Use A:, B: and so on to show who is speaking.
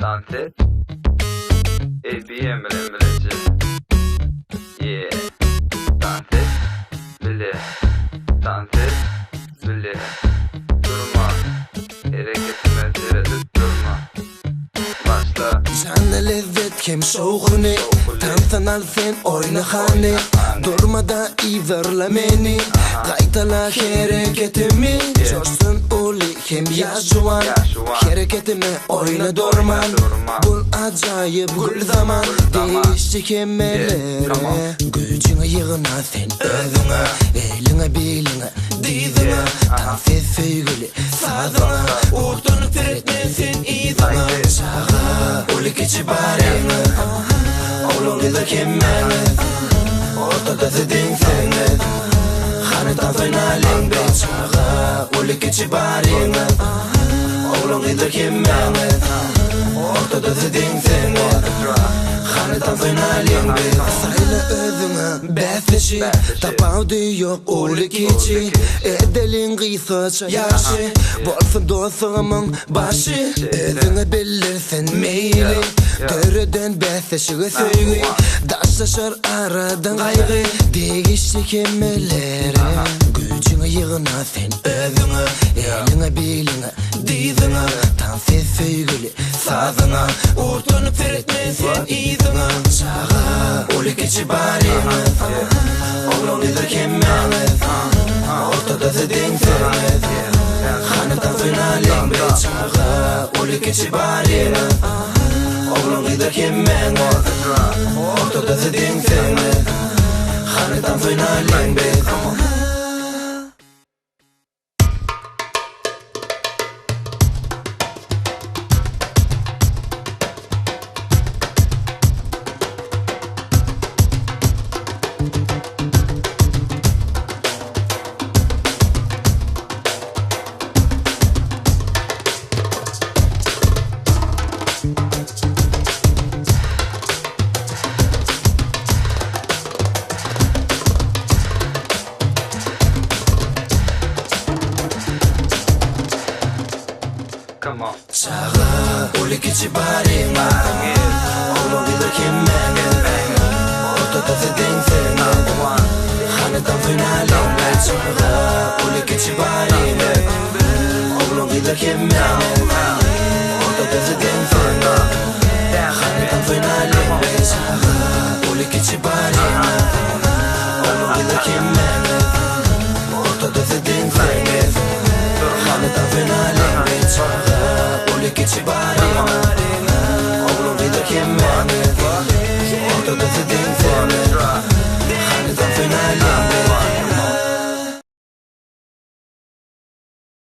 A: dans et ABM bilemeci. Yeah. Dans bile durma. Hareketime tereddüt durma. Başla.
B: Canı lezzet kem şoğunu Tansan sen oyna hani Durmadan iverlemeni Kaytala hareketimi Coşsun uli hem yaşuan Hareketime oyna durman Bul acayip gül zaman Değişti kemelere Gücüne yığına sen özüne Eline biline dizine Tansiz sevgili sazına Uğurtunu teretmesin izine Şaha uli keçi barını Oğlum gider kemmeniz Ortada zedinseniz Hanedan soynalin bir çağa Uli keçi barını Oğlum gider kemmeniz Ortada zedinseniz Hanedan soynalin bir Sayla özüne besleşi Tapavdi yok uli keçi Edelin gıysa yaşı Bolsun dostumun başı Özüne bilirsen meyli Töreden besleşiği söygü Daşlaşar aradan gaygı Değişti kemelere Gücüne yığına sen özüne Eline biline dizine Tansiz sevgili sazına Uğurtunu teretmesin izine Şaha uli keçi barimiz Oğlum gider kemmeniz Ortada zedinseniz Hanedan soynalin bir çağa Uli keçi barimiz Oğlum gider kemmeniz Ortada zedinseniz Hanedan soynalin bir Şaha uli keçi barima Oğlum gider kemmeniz Ortada zedinseniz Hanedan soynalin bir çağa Uli keçi barima Oğlum gider kemmeniz Ortada zedinseniz Hanedan soynalin bir çağa Uli keçi barima Oğlum gider kemmeniz Ortada zedinseniz